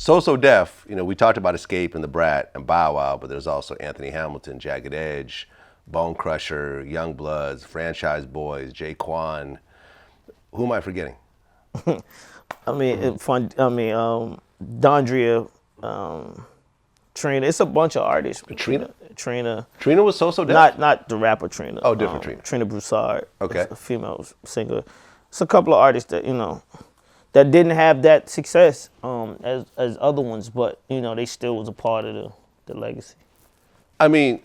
So Def, you know, we talked about Escape and the Brat and Bow Wow, but there's also Anthony Hamilton, Jagged Edge, Bone Crusher, Young Bloods, Franchise Boys, Jaquan. Who am I forgetting? Dondria, Trina. It's a bunch of artists. Trina? Trina Was So Def? Not the rapper Trina. Oh, different Trina. Trina Broussard. Okay. A female singer. It's a couple of artists that, you know, that didn't have that success as other ones, but, you know, they still was a part of the legacy. I mean,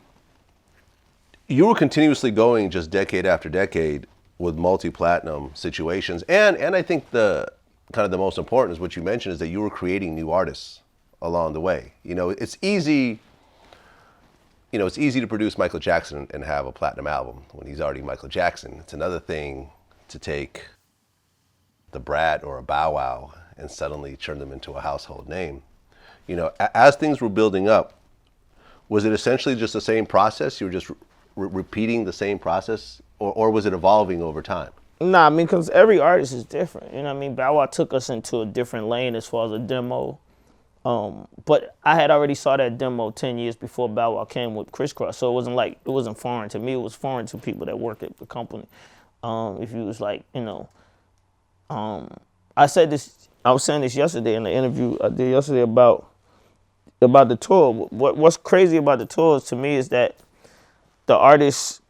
you were continuously going just decade after decade with multi-platinum situations. And I think the kind of the most important is what you mentioned is that you were creating new artists along the way. You know, it's easy to produce Michael Jackson and have a platinum album when he's already Michael Jackson. It's another thing to take the Brat or a Bow Wow and suddenly turn them into a household name. You know, as things were building up, was it essentially just the same process? You were just repeating the same process, or was it evolving over time? Nah, I mean, because every artist is different. You know what I mean? Bow Wow took us into a different lane as far as a demo. But I had already saw that demo 10 years before Bow Wow came with Kross. So it wasn't foreign to me. It was foreign to people that work at the company. If you was like, you know, I was saying this yesterday in the interview I did yesterday about the tour. What's crazy about the tours to me is that the artists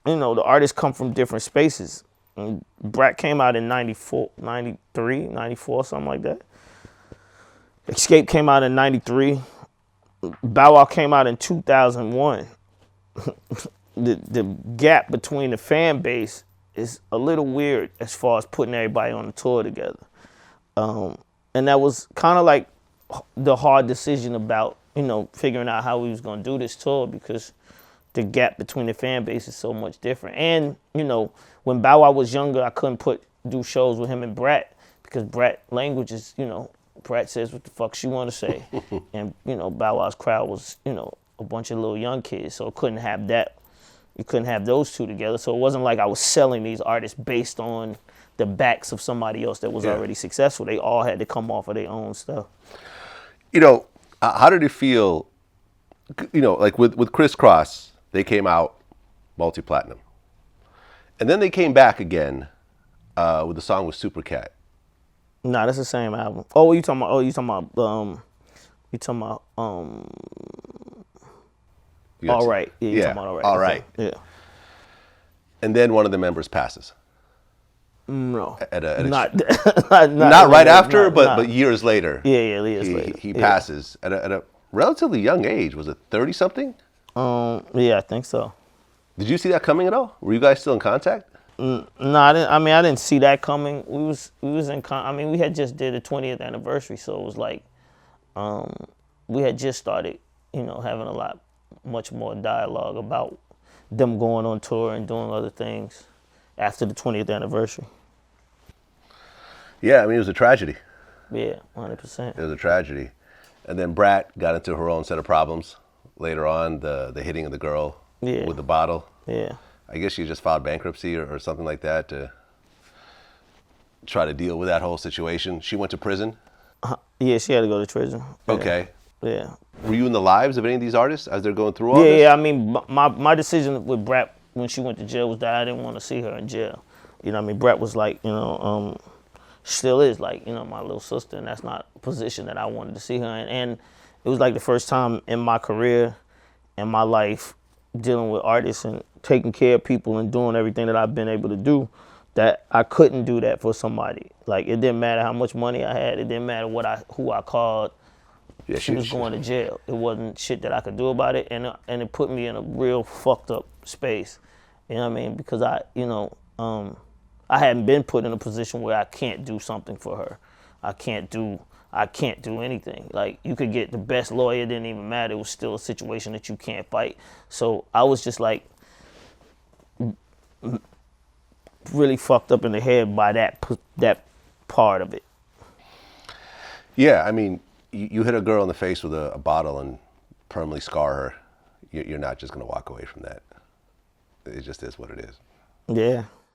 come from different spaces. And Brat came out in 94, 93, 94, something like that. Escape came out in 93. Bow Wow came out in 2001. The gap between the fan base is a little weird as far as putting everybody on the tour together. And that was kind of like the hard decision about, you know, figuring out how we was going to do this tour because the gap between the fan base is so much different. And, you know, when Bow Wow was younger, I couldn't do shows with him and Brat because Brat language is, you know, Brat says what the fuck she want to say. And, you know, Bow Wow's crowd was, you know, a bunch of little young kids. So it couldn't have that. You couldn't have those two together. So it wasn't like I was selling these artists based on the backs of somebody else that was already successful. They all had to come off of their own stuff. You know, how did it feel, you know, like with Kross, they came out multi-platinum. And then they came back again with the song with Supercat. Nah, that's the same album. Oh, what you talking about? All Right. Yeah, you talking about All Right. All Right. Yeah. And then one of the members passes. No. Not right after, but years later. Yeah, years later. He passes at a relatively young age. Was it 30-something? Yeah, I think so. Did you see that coming at all? Were you guys still in contact? No, I didn't. I mean, I didn't see that coming. We was in. I mean, we had just did the 20th anniversary, so it was like, we had just started, you know, having much more dialogue about them going on tour and doing other things after the 20th anniversary. Yeah, I mean, it was a tragedy. Yeah, 100%. It was a tragedy. And then Brat got into her own set of problems later on, the hitting of the girl with the bottle. Yeah. I guess she just filed bankruptcy or something like that to try to deal with that whole situation. She went to prison? Yeah, she had to go to prison. Okay. Yeah. Were you in the lives of any of these artists as they're going through all this? Yeah, I mean, my decision with Brat when she went to jail was that I didn't want to see her in jail. You know what I mean? Brat was like, you know, still is like, you know, my little sister, and that's not a position that I wanted to see her in. And it was like the first time in my career, in my life, dealing with artists and taking care of people and doing everything that I've been able to do, that I couldn't do that for somebody. Like, it didn't matter how much money I had. It didn't matter who I called. Yeah, she was going to jail. It wasn't shit that I could do about it, and it put me in a real fucked up space. You know what I mean? Because I hadn't been put in a position where I can't do something for her. I can't do anything. Like, you could get the best lawyer, it didn't even matter. It was still a situation that you can't fight. So I was just like really fucked up in the head by that part of it. Yeah, I mean, you hit a girl in the face with a bottle and permanently scar her. You're not just going to walk away from that. It just is what it is. Yeah.